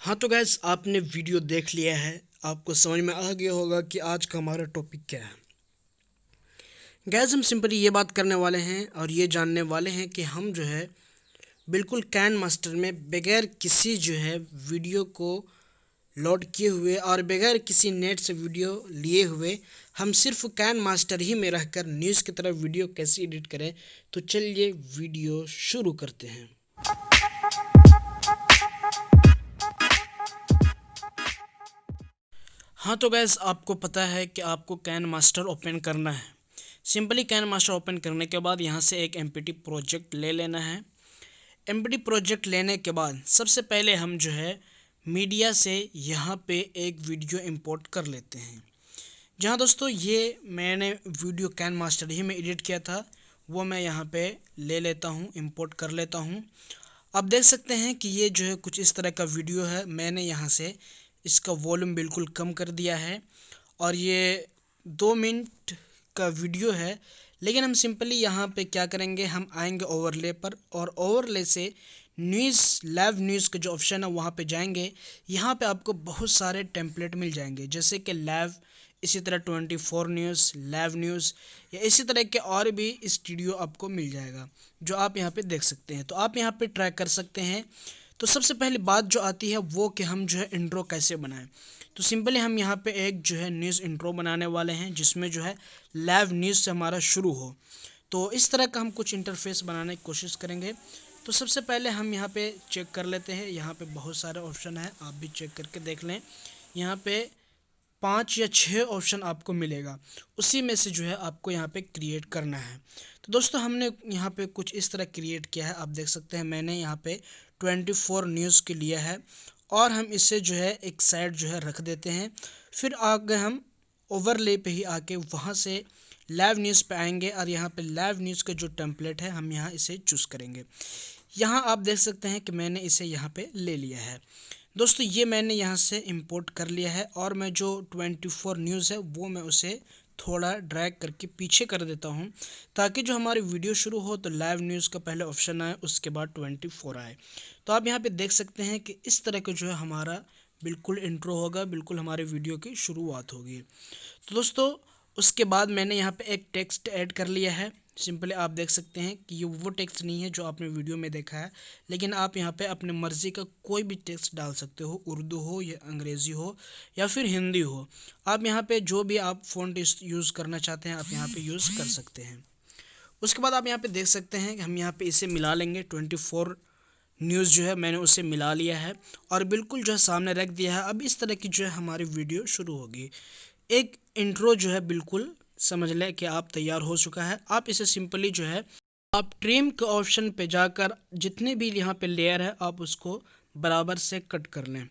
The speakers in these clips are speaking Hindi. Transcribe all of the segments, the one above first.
हाँ तो गैस आपने वीडियो देख लिया है। आपको समझ में आ गया होगा कि आज का हमारा टॉपिक क्या है। गैस हम सिंपली ये बात करने वाले हैं और ये जानने वाले हैं कि हम जो है बिल्कुल कैन मास्टर में बगैर किसी जो है वीडियो को लोड किए हुए और बगैर किसी नेट से वीडियो लिए हुए हम सिर्फ कैन मास्टर ही में रहकर न्यूज़ की तरह वीडियो कैसे एडिट करें। तो चलिए वीडियो शुरू करते हैं। हाँ तो गैस आपको पता है कि आपको कैन मास्टर ओपन करना है। सिंपली कैन मास्टर ओपन करने के बाद यहाँ से एक एमपीटी प्रोजेक्ट ले लेना है। एमपीटी प्रोजेक्ट लेने के बाद सबसे पहले हम जो है मीडिया से यहाँ पे एक वीडियो इंपोर्ट कर लेते हैं। जहाँ दोस्तों ये मैंने वीडियो कैन मास्टर ही में एडिट किया था वो मैं यहाँ पे ले लेता हूँ, इंपोर्ट कर लेता हूँ। आप देख सकते हैं कि ये जो है कुछ इस तरह का वीडियो है। मैंने यहाँ से इसका वॉल्यूम बिल्कुल कम कर दिया है और ये 2 मिनट का वीडियो है। लेकिन हम सिंपली यहाँ पे क्या करेंगे, हम आएंगे ओवरले पर और ओवरले से न्यूज़ लाइव न्यूज़ का जो ऑप्शन है वहाँ पे जाएंगे। यहाँ पे आपको बहुत सारे टेम्पलेट मिल जाएंगे जैसे कि लाइव, इसी तरह 24 न्यूज़, लाइव न्यूज़ या इसी तरह के और भी स्टूडियो आपको मिल जाएगा जो आप यहाँ पे देख सकते हैं। तो आप यहाँ पे ट्रैक कर सकते हैं। तो सबसे पहली बात जो आती है वो कि हम जो है इंट्रो कैसे बनाएं। तो सिंपली हम यहाँ पे एक जो है न्यूज़ इंट्रो बनाने वाले हैं जिसमें जो है लाइव न्यूज़ से हमारा शुरू हो। तो इस तरह का हम कुछ इंटरफेस बनाने की कोशिश करेंगे। तो सबसे पहले हम यहाँ पे चेक कर लेते हैं। यहाँ पे बहुत सारे ऑप्शन है, आप भी चेक करके देख लें। यहाँ पे 5 या 6 ऑप्शन आपको मिलेगा, उसी में से जो है आपको यहाँ पे क्रिएट करना है। तो दोस्तों हमने यहाँ पे कुछ इस तरह क्रिएट किया है, आप देख सकते हैं। मैंने यहाँ पे 24 न्यूज़ के लिया है और हम इसे जो है एक साइड जो है रख देते हैं। फिर आगे हम ओवरले पे ही आके वहाँ से लाइव न्यूज़ पे आएंगे और यहाँ पे लाइव न्यूज़ का जो टेम्पलेट है हम यहाँ इसे चूज़ करेंगे। यहाँ आप देख सकते हैं कि मैंने इसे यहाँ पे ले लिया है। दोस्तों ये मैंने यहाँ से इंपोर्ट कर लिया है और मैं जो 24 न्यूज़ है वो मैं उसे थोड़ा ड्रैग करके पीछे कर देता हूँ ताकि जो हमारी वीडियो शुरू हो तो लाइव न्यूज़ का पहले ऑप्शन आए, उसके बाद 24 आए। तो आप यहाँ पे देख सकते हैं कि इस तरह का जो है हमारा बिल्कुल इंट्रो होगा, बिल्कुल हमारे वीडियो की शुरुआत होगी। तो दोस्तों उसके बाद मैंने यहाँ पे एक टेक्स्ट ऐड कर लिया है। सिंपली आप देख सकते हैं कि ये वो टेक्स्ट नहीं है जो आपने वीडियो में देखा है, लेकिन आप यहाँ पे अपने मर्ज़ी का कोई भी टेक्स्ट डाल सकते हो, उर्दू हो या अंग्रेज़ी हो या फिर हिंदी हो। आप यहाँ पे जो भी आप फ़ॉन्ट यूज़ करना चाहते हैं आप यहाँ पे यूज़ कर सकते हैं। उसके बाद आप यहाँ पे देख सकते हैं कि हम यहाँ पे इसे मिला लेंगे। 24 न्यूज़ जो है मैंने उसे मिला लिया है और बिल्कुल जो है सामने रख दिया है। अब इस तरह की जो है हमारी वीडियो शुरू होगी। एक इंट्रो जो है बिल्कुल समझ लें कि आप तैयार हो चुका है। आप इसे सिंपली जो है आप ट्रिम के ऑप्शन पे जाकर जितने भी यहाँ पे लेयर है आप उसको बराबर से कट कर लें।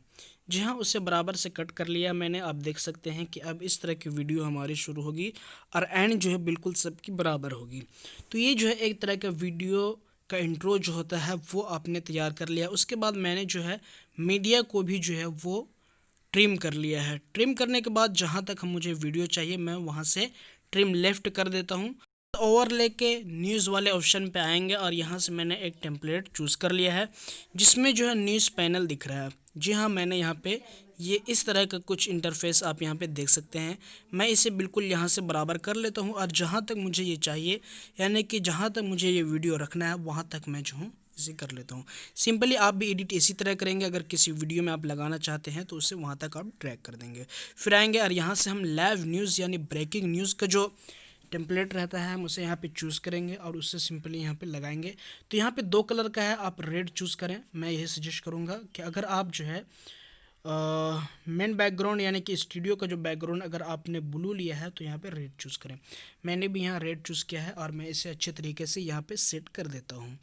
जी हाँ, उसे बराबर से कट कर लिया मैंने। आप देख सकते हैं कि अब इस तरह की वीडियो हमारी शुरू होगी और एंड जो है बिल्कुल सबकी बराबर होगी। तो ये जो है एक तरह का वीडियो का इंट्रो जो होता है वो आपने तैयार कर लिया। उसके बाद मैंने जो है मीडिया को भी जो है वो ट्रिम कर लिया है। ट्रिम करने के बाद जहाँ तक हम मुझे वीडियो चाहिए मैं वहाँ से ट्रिम लेफ़्ट कर देता हूँ। ओवरले के न्यूज़ वाले ऑप्शन पे आएंगे और यहाँ से मैंने एक टेम्पलेट चूज़ कर लिया है जिसमें जो है न्यूज़ पैनल दिख रहा है। जी हाँ, मैंने यहाँ पे ये इस तरह का कुछ इंटरफेस आप यहाँ पे देख सकते हैं। मैं इसे बिल्कुल यहाँ से बराबर कर लेता हूँ और जहाँ तक मुझे ये चाहिए यानी कि जहाँ तक मुझे ये वीडियो रखना है वहाँ तक मैं जो हूँ इसे कर लेता हूँ। सिंपली आप भी एडिट इसी तरह करेंगे। अगर किसी वीडियो में आप लगाना चाहते हैं तो उसे वहाँ तक आप ड्रैग कर देंगे। फिर आएंगे और यहाँ से हम लाइव न्यूज़ यानी ब्रेकिंग न्यूज़ का जो टेम्पलेट रहता है हम उसे यहाँ पे चूज़ करेंगे और उससे सिंपली यहाँ पे लगाएंगे। तो यहाँ पे 2 कलर का है, आप रेड चूज़ करें। मैं यही सजेस्ट करूँगा कि अगर आप जो है मेन बैकग्राउंड यानी कि स्टूडियो का जो बैकग्राउंड अगर आपने ब्लू लिया है तो यहाँ पे रेड चूज़ करें। मैंने भी यहाँ रेड चूज़ किया है और मैं इसे अच्छे तरीके से यहाँ पे सेट कर देता हूँ।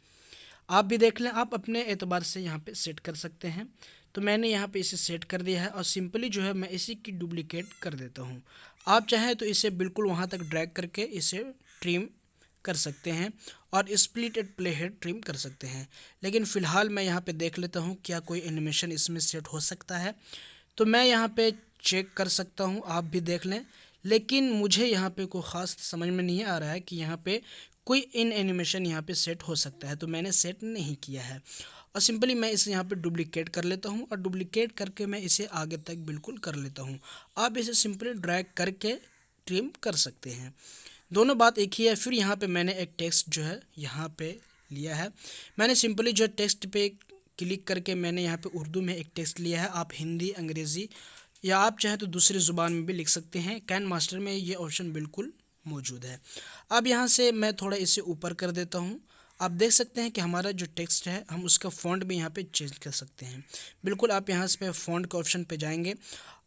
आप भी देख लें, आप अपने एतबार से यहाँ पे सेट कर सकते हैं। तो मैंने यहाँ पे इसे सेट कर दिया है और सिंपली जो है मैं इसी की डुप्लिकेट कर देता हूँ। आप चाहें तो इसे बिल्कुल वहाँ तक ड्रैग करके इसे ट्रिम कर सकते हैं और split and play head trim कर सकते हैं। लेकिन फ़िलहाल मैं यहाँ पे देख लेता हूँ क्या कोई एनिमेशन इसमें सेट हो सकता है। तो मैं यहाँ पे चेक कर सकता हूँ, आप भी देख लें। लेकिन मुझे यहाँ पे कोई ख़ास समझ में नहीं आ रहा है कि यहाँ पे कोई इन एनिमेशन यहाँ पे सेट हो सकता है, तो मैंने सेट नहीं किया है। और सिंपली मैं इसे यहाँ पे डुप्लिकेट कर लेता हूँ और डुप्लिकेट करके मैं इसे आगे तक बिल्कुल कर लेता हूँ। आप इसे सिंपली ड्रैग करके ट्रिम कर सकते हैं, दोनों बात एक ही है। फिर यहाँ पे मैंने एक टेक्स्ट जो है यहाँ पे लिया है, मैंने सिंपली जो टेक्स्ट पे क्लिक करके मैंने यहाँ पे उर्दू में एक टेक्स्ट लिया है। आप हिंदी, अंग्रेज़ी या आप चाहे तो दूसरी ज़ुबान में भी लिख सकते हैं, कैन मास्टर में ये ऑप्शन बिल्कुल मौजूद है। अब यहाँ से मैं थोड़ा इसे ऊपर कर देता हूँ। आप देख सकते हैं कि हमारा जो टेक्स्ट है हम उसका फ़ॉन्ट भी यहाँ पे चेंज कर सकते हैं। बिल्कुल आप यहाँ से फ़ॉन्ट के ऑप्शन पे जाएंगे।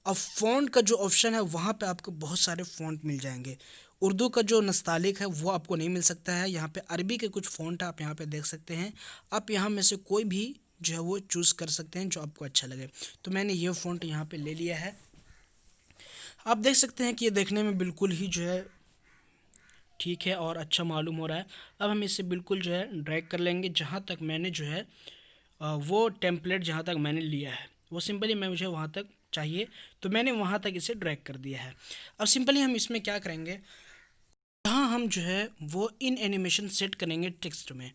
अब फ़ॉन्ट का जो ऑप्शन है वहाँ पे आपको बहुत सारे फ़ॉन्ट मिल जाएंगे। उर्दू का जो नस्तालिक है वो आपको नहीं मिल सकता है। यहाँ पे अरबी के कुछ फ़ॉन्ट आप यहाँ पे देख सकते हैं। आप यहाँ में से कोई भी जो है वो चूज़ कर सकते हैं जो आपको अच्छा लगे। तो मैंने ये फ़ॉन्ट यहाँ पे ले लिया है। आप देख सकते हैं कि ये देखने में बिल्कुल ही जो है ठीक है और अच्छा मालूम हो रहा है। अब हम इसे बिल्कुल जो है ड्रैग कर लेंगे जहाँ तक मैंने जो है वो टेम्पलेट जहाँ तक मैंने लिया है वो सिंपली मैं मुझे वहाँ तक चाहिए तो मैंने वहाँ तक इसे ड्रैग कर दिया है। अब सिंपली हम इसमें क्या करेंगे, जहाँ हम जो है वो इन एनिमेशन सेट करेंगे टेक्स्ट में,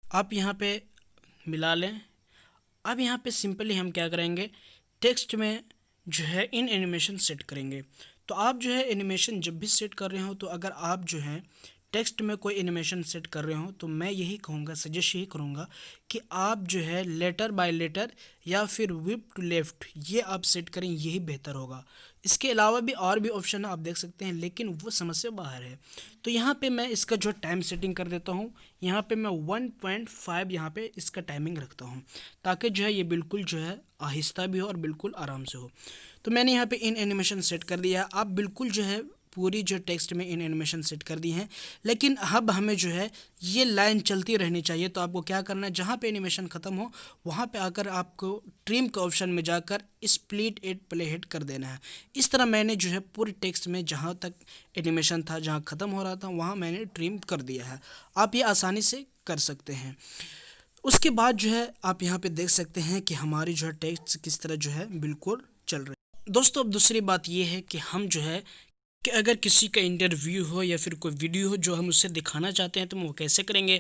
आप यहाँ पे मिला लें। अब यहाँ पे सिंपली हम क्या करेंगे, टेक्स्ट में जो है इन एनिमेशन सेट करेंगे। तो आप जो है एनिमेशन जब भी सेट कर रहे हो तो अगर आप जो है टेक्स्ट में कोई एनिमेशन सेट कर रहे हो तो मैं यही कहूँगा, सजेस्ट यही करूँगा कि आप जो है लेटर बाय लेटर या फिर विप टू लेफ़्ट ये आप सेट करें, यही बेहतर होगा। इसके अलावा भी और भी ऑप्शन आप देख सकते हैं लेकिन वो समझ से बाहर है। तो यहाँ पे मैं इसका जो टाइम सेटिंग कर देता हूँ, यहाँ पे मैं 1.5 यहाँ पे इसका टाइमिंग रखता हूँ ताकि जो है ये बिल्कुल जो है आहिस्ता भी हो और बिल्कुल आराम से हो। तो मैंने यहाँ पे इन एनिमेशन सेट कर दिया है। आप बिल्कुल जो है पूरी जो टेक्स्ट में इन एनिमेशन सेट कर दी हैं, लेकिन अब हमें जो है ये लाइन चलती रहनी चाहिए। तो आपको क्या करना है, जहाँ पे एनिमेशन ख़त्म हो वहाँ पे आकर आपको ट्रिम के ऑप्शन में जाकर स्प्लिट इट प्ले हेड कर देना है। इस तरह मैंने जो है पूरी टेक्स्ट में जहाँ तक एनिमेशन था, जहाँ ख़त्म हो रहा था वहाँ मैंने ट्रिम कर दिया है। आप ये आसानी से कर सकते हैं। उसके बाद जो है आप यहाँ पे देख सकते हैं कि हमारी जो है टेक्स्ट किस तरह जो है बिल्कुल चल रही है। दोस्तों अब दूसरी बात ये है कि हम जो है कि अगर किसी का इंटरव्यू हो या फिर कोई वीडियो हो जो हम उससे दिखाना चाहते हैं तो वो कैसे करेंगे।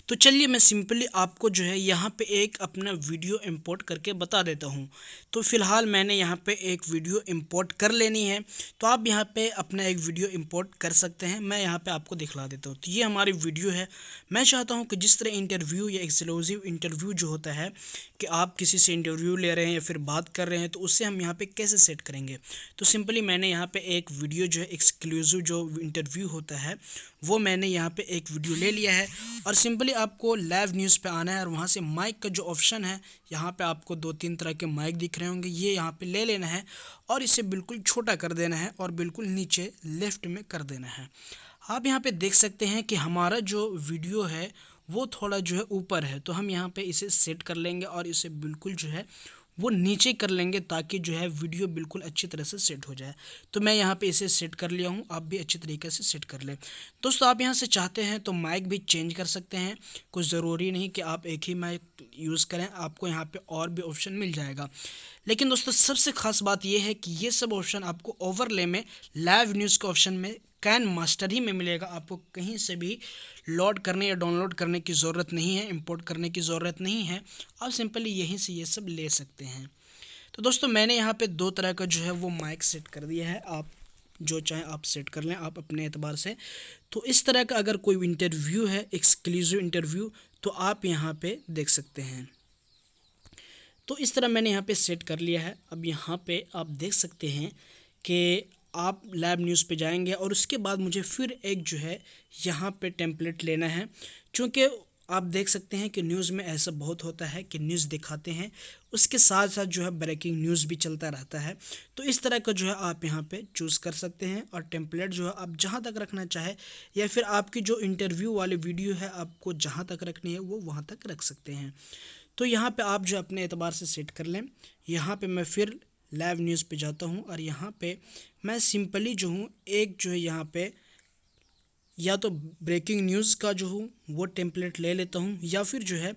तो चलिए मैं सिंपली आपको जो है यहाँ पे एक अपना वीडियो इंपोर्ट करके बता देता हूँ। तो फ़िलहाल मैंने यहाँ पे एक वीडियो इंपोर्ट कर लेनी है, तो आप यहाँ पे अपना एक वीडियो इंपोर्ट कर सकते हैं। मैं यहाँ पे आपको दिखला देता हूँ। तो ये हमारी वीडियो है। मैं चाहता हूँ कि जिस तरह इंटरव्यू या एक्सक्लूसिव इंटरव्यू जो होता है कि आप किसी से इंटरव्यू ले रहे हैं या फिर बात कर रहे हैं तो उससे हम यहाँ पे कैसे सेट करेंगे। तो सिंपली मैंने यहाँ पे एक वीडियो जो है एक्सक्लूसिव जो इंटरव्यू होता है वो मैंने यहाँ पे एक वीडियो ले लिया है और सिंपली आपको लाइव न्यूज़ पे आना है और वहाँ से माइक का जो ऑप्शन है यहाँ पे आपको 2-3 तरह के माइक दिख रहे होंगे, ये यहाँ पे ले लेना है और इसे बिल्कुल छोटा कर देना है और बिल्कुल नीचे लेफ़्ट में कर देना है। आप यहाँ पे देख सकते हैं कि हमारा जो वीडियो है वो थोड़ा जो है ऊपर है, तो हम यहाँ पे इसे सेट कर लेंगे और इसे बिल्कुल जो है वो नीचे कर लेंगे ताकि जो है वीडियो बिल्कुल अच्छी तरह से सेट हो जाए। तो मैं यहाँ पे इसे सेट कर लिया हूँ, आप भी अच्छी तरीके से सेट कर लें। दोस्तों आप यहाँ से चाहते हैं तो माइक भी चेंज कर सकते हैं, कुछ ज़रूरी नहीं कि आप एक ही माइक यूज़ करें, आपको यहाँ पे और भी ऑप्शन मिल जाएगा। लेकिन दोस्तों सबसे ख़ास बात यह है कि ये सब ऑप्शन आपको ओवरले में लाइव न्यूज़ के ऑप्शन में कैन मास्टर ही में मिलेगा। आपको कहीं से भी लोड करने या डाउनलोड करने की ज़रूरत नहीं है, इंपोर्ट करने की ज़रूरत नहीं है, आप सिंपली यहीं से ये सब ले सकते हैं। तो दोस्तों मैंने यहाँ पे 2 तरह का जो है वो माइक सेट कर दिया है, आप जो चाहें आप सेट कर लें आप अपने एतबार से। तो इस तरह का अगर कोई इंटरव्यू है, एक्सक्लूसिव इंटरव्यू, तो आप यहाँ पे देख सकते हैं। तो इस तरह मैंने यहाँ पे सेट कर लिया है। अब यहाँ पे आप देख सकते हैं कि आप लाइव न्यूज़ पे जाएंगे और उसके बाद मुझे फिर एक जो है यहाँ पे टेम्पलेट लेना है, क्योंकि आप देख सकते हैं कि न्यूज़ में ऐसा बहुत होता है कि न्यूज़ दिखाते हैं उसके साथ साथ जो है ब्रेकिंग न्यूज़ भी चलता रहता है। तो इस तरह का जो है आप यहाँ पे चूज़ कर सकते हैं और टेम्पलेट जो है आप जहाँ तक रखना चाहे या फिर आपकी जो इंटरव्यू वाली वीडियो है आपको जहाँ तक रखनी है वो वहाँ तक रख सकते हैं। तो यहाँ पे आप जो अपने एतबार से सेट कर लें। यहाँ पे मैं फिर लाइव न्यूज़ पे जाता हूँ और यहाँ पे मैं सिंपली जो हूँ एक जो है यहाँ पे या तो ब्रेकिंग न्यूज़ का जो हूँ वो टेम्पलेट ले लेता हूँ या फिर जो है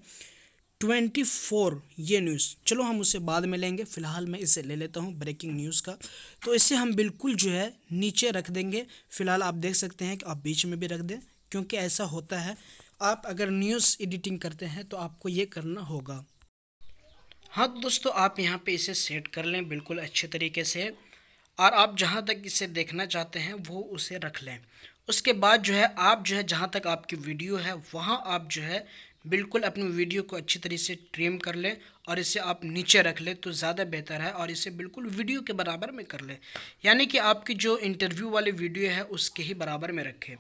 24 ये न्यूज़, चलो हम उसे बाद में लेंगे, फ़िलहाल मैं इसे ले लेता हूँ ब्रेकिंग न्यूज़ का। तो इसे हम बिल्कुल जो है नीचे रख देंगे। फ़िलहाल आप देख सकते हैं कि आप बीच में भी रख दें, क्योंकि ऐसा होता है आप अगर न्यूज़ एडिटिंग करते हैं तो आपको ये करना होगा। हाँ तो दोस्तों, आप यहाँ पे इसे सेट कर लें बिल्कुल अच्छे तरीके से, और आप जहाँ तक इसे देखना चाहते हैं वो उसे रख लें। उसके बाद जो है आप जो है जहाँ तक आपकी वीडियो है वहाँ आप जो है बिल्कुल अपनी वीडियो को अच्छी तरीके से ट्रिम कर लें और इसे आप नीचे रख लें तो ज़्यादा बेहतर है, और इसे बिल्कुल वीडियो के बराबर में कर लें, यानी कि आपकी जो इंटरव्यू वाली वीडियो है उसके ही बराबर में रखें।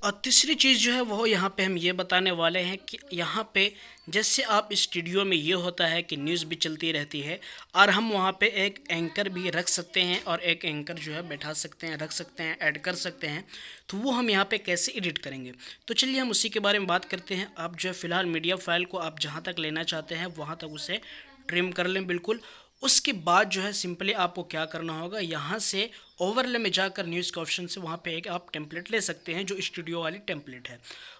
और तीसरी चीज़ जो है वो यहाँ पे हम ये बताने वाले हैं कि यहाँ पे जैसे आप स्टूडियो में ये होता है कि न्यूज़ भी चलती रहती है, और हम वहाँ पे एक एंकर भी रख सकते हैं और एक एंकर जो है बैठा सकते हैं, रख सकते हैं, ऐड कर सकते हैं। तो वो हम यहाँ पे कैसे एडिट करेंगे, तो चलिए हम उसी के बारे में बात करते हैं। आप जो है फ़िलहाल मीडिया फाइल को आप जहाँ तक लेना चाहते हैं वहाँ तक उसे ट्रिम कर लें बिल्कुल। उसके बाद जो है सिंपली आपको क्या करना होगा, यहाँ से ओवरले में जाकर न्यूज़ के ऑप्शन से वहाँ पे एक आप टेम्पलेट ले सकते हैं जो स्टूडियो वाली टेम्पलेट है।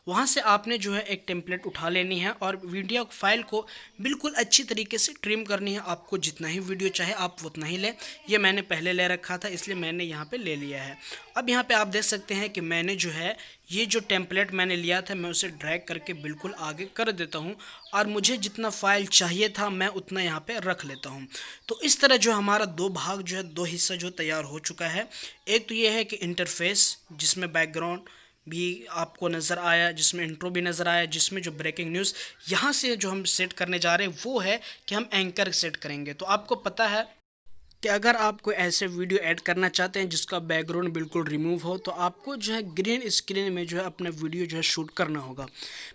वहाँ से आपने जो है एक टेम्पलेट उठा लेनी है और वीडियो फाइल को बिल्कुल अच्छी तरीके से ट्रिम करनी है। आपको जितना ही वीडियो चाहे आप उतना ही लें। ये मैंने पहले ले रखा था इसलिए मैंने यहाँ पे ले लिया है। अब यहाँ पे आप देख सकते हैं कि मैंने जो है ये जो टेम्पलेट मैंने लिया था मैं उसे ड्रैग करके बिल्कुल आगे कर देता हूँ, और मुझे जितना फाइल चाहिए था मैं उतना यहाँ पे रख लेता हूँ। तो इस तरह जो हमारा दो भाग जो है, दो हिस्सा जो तैयार हो चुका है। एक तो ये है कि इंटरफेस जिसमें बैकग्राउंड भी आपको नज़र आया, जिसमें इंट्रो भी नज़र आया, जिसमें जो ब्रेकिंग न्यूज़ यहाँ से जो हम सेट करने जा रहे हैं वो है कि हम एंकर सेट करेंगे। तो आपको पता है कि अगर आप कोई ऐसे वीडियो ऐड करना चाहते हैं जिसका बैकग्राउंड बिल्कुल रिमूव हो तो आपको जो है ग्रीन स्क्रीन में जो है अपना वीडियो जो है शूट करना होगा।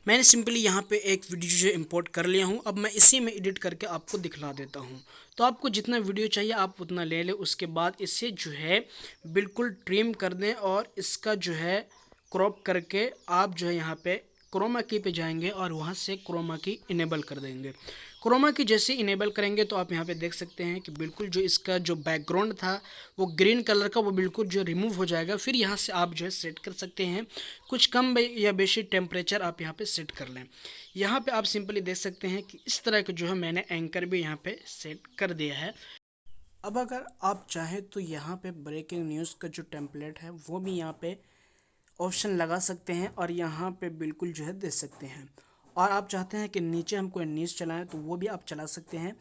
मैंने सिंपली यहाँ पे एक वीडियो जो है इंपोर्ट कर लिया हूँ, अब मैं इसी में एडिट करके आपको दिखला देता हूँ। तो आपको जितना वीडियो चाहिए आप उतना ले लें। उसके बाद इसे जो है बिल्कुल ट्रिम कर दें और इसका जो है क्रॉप करके आप जो है यहाँ पे क्रोमा की पे जाएंगे और वहाँ से क्रोमा की इनेबल कर देंगे। क्रोमा की जैसे इनेबल करेंगे तो आप यहाँ पे देख सकते हैं कि बिल्कुल जो इसका जो बैकग्राउंड था वो ग्रीन कलर का वो बिल्कुल जो रिमूव हो जाएगा। फिर यहाँ से आप जो है सेट कर सकते हैं, कुछ कम या बेशी टेम्परेचर आप यहाँ पे सेट कर लें। यहाँ पे आप सिंपली देख सकते हैं कि इस तरह का जो है मैंने एंकर भी यहाँ पे सेट कर दिया है। अब अगर आप चाहें तो यहाँ पे ब्रेकिंग न्यूज़ का जो टेम्पलेट है वो भी यहाँ पे ऑप्शन लगा सकते हैं और यहाँ पे बिल्कुल जो है दे सकते हैं। और आप चाहते हैं कि नीचे हम कोई न्यूज़ चलाएं तो वो भी आप चला सकते हैं।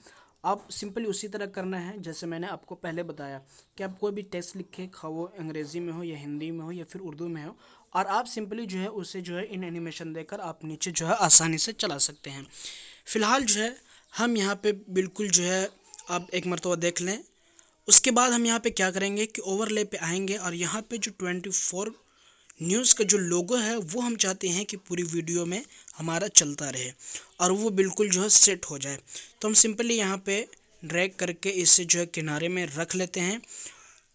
आप सिंपली उसी तरह करना है जैसे मैंने आपको पहले बताया कि आप कोई भी टेक्स्ट लिखें, खा वो अंग्रेज़ी में हो या हिंदी में हो या फिर उर्दू में हो, और आप सिंपली जो है उसे जो है इन एनिमेशन देकर आप नीचे जो है आसानी से चला सकते हैं। फ़िलहाल जो है हम यहाँ पे बिल्कुल जो है आप एक मरतबा देख लें। उसके बाद हम यहाँ पे क्या करेंगे कि ओवरले पे आएंगे और यहाँ पे जो 24 न्यूज़ का जो लोगो है वो हम चाहते हैं कि पूरी वीडियो में हमारा चलता रहे और वो बिल्कुल जो है सेट हो जाए। तो हम सिंपली यहाँ पे ड्रैग करके इसे जो है किनारे में रख लेते हैं,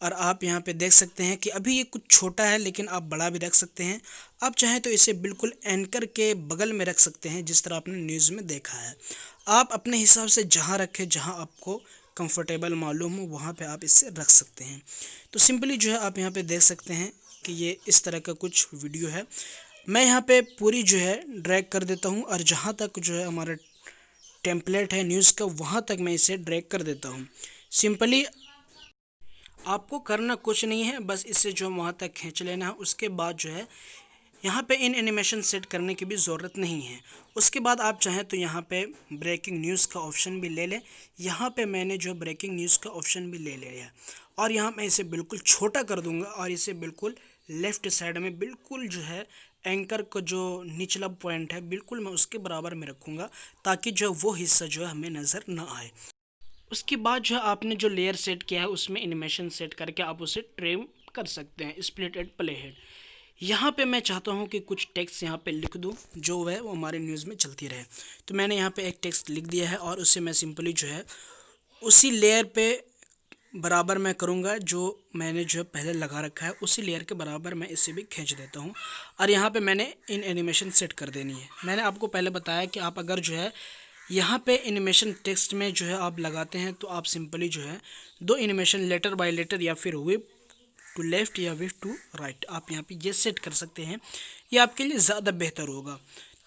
और आप यहाँ पे देख सकते हैं कि अभी ये कुछ छोटा है लेकिन आप बड़ा भी रख सकते हैं। आप चाहें तो इसे बिल्कुल एंकर के बगल में रख सकते हैं जिस तरह आपने न्यूज़ में देखा है। आप अपने हिसाब से जहाँ रखें, जहाँ आपको कंफर्टेबल मालूम हो वहाँ पे आप इसे रख सकते हैं। तो सिंपली जो है आप यहाँ पे देख सकते हैं कि ये इस तरह का कुछ वीडियो है। मैं यहाँ पे पूरी जो है ड्रैग कर देता हूँ और जहाँ तक जो है हमारा टेम्पलेट है न्यूज़ का वहाँ तक मैं इसे ड्रैग कर देता हूँ। सिंपली आपको करना कुछ नहीं है, बस इसे जो वहाँ तक खींच लेना है। उसके बाद जो है यहाँ पे इन एनिमेशन सेट करने की भी ज़रूरत नहीं है। उसके बाद आप चाहें तो यहाँ पे ब्रेकिंग न्यूज़ का ऑप्शन भी ले लें। यहाँ पे मैंने जो ब्रेकिंग न्यूज़ का ऑप्शन भी ले लिया है और यहाँ मैं इसे बिल्कुल छोटा कर दूँगा और इसे बिल्कुल लेफ़्ट साइड में बिल्कुल जो है एंकर का जो निचला पॉइंट है बिल्कुल मैं उसके बराबर में रखूँगा ताकि जो वो हिस्सा जो है हमें नज़र ना आए। उसके बाद जो है आपने जो लेयर सेट किया है उसमें एनिमेशन सेट करके आप उसे ट्रिम कर सकते हैं, स्प्लिट एंड प्ले हेड। यहाँ पे मैं चाहता हूँ कि कुछ टेक्स्ट यहाँ पे लिख दूँ जो है वो हमारे न्यूज़ में चलती रहे। तो मैंने यहाँ पे एक टेक्स्ट लिख दिया है और उसे मैं सिंपली जो है उसी लेयर पे बराबर मैं करूँगा जो मैंने जो पहले लगा रखा है उसी लेयर के बराबर मैं इसे भी खींच देता हूँ और यहाँ पे मैंने इन एनिमेशन सेट कर देनी है। मैंने आपको पहले बताया कि आप अगर जो है यहाँ पे एनिमेशन टेक्स्ट में जो है आप लगाते हैं तो आप सिंपली जो है दो एनिमेशन लेटर बाय लेटर या फिर व्हिप टू लेफ़्ट या व्हिप टू राइट आप यहाँ पे ये सेट कर सकते हैं, ये आपके लिए ज़्यादा बेहतर होगा।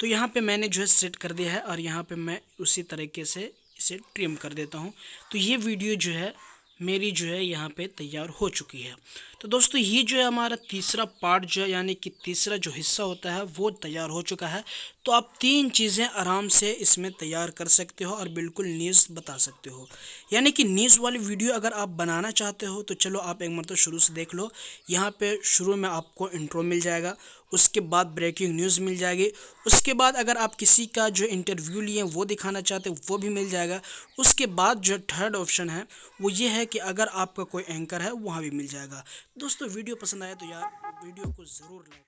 तो यहाँ पे मैंने जो है सेट कर दिया है और यहाँ पे मैं उसी तरीके से इसे ट्रिम कर देता हूँ। तो ये वीडियो जो है मेरी जो है यहाँ पे तैयार हो चुकी है। तो दोस्तों ये जो है हमारा तीसरा पार्ट जो है यानी कि तीसरा जो हिस्सा होता है वो तैयार हो चुका है। तो आप 3 चीज़ें आराम से इसमें तैयार कर सकते हो और बिल्कुल न्यूज़ बता सकते हो। यानी कि न्यूज़ वाली वीडियो अगर आप बनाना चाहते हो तो चलो आप एक मरतबा शुरू से देख लो। यहाँ पे शुरू में आपको इंट्रो मिल जाएगा, उसके बाद ब्रेकिंग न्यूज़ मिल जाएगी, उसके बाद अगर आप किसी का जो इंटरव्यू लिए वो दिखाना चाहते हो वो भी मिल जाएगा। उसके बाद जो थर्ड ऑप्शन है वो ये है कि अगर आपका कोई एंकर है वहाँ भी मिल जाएगा। दोस्तों वीडियो पसंद आया तो यार वीडियो को ज़रूर लाइक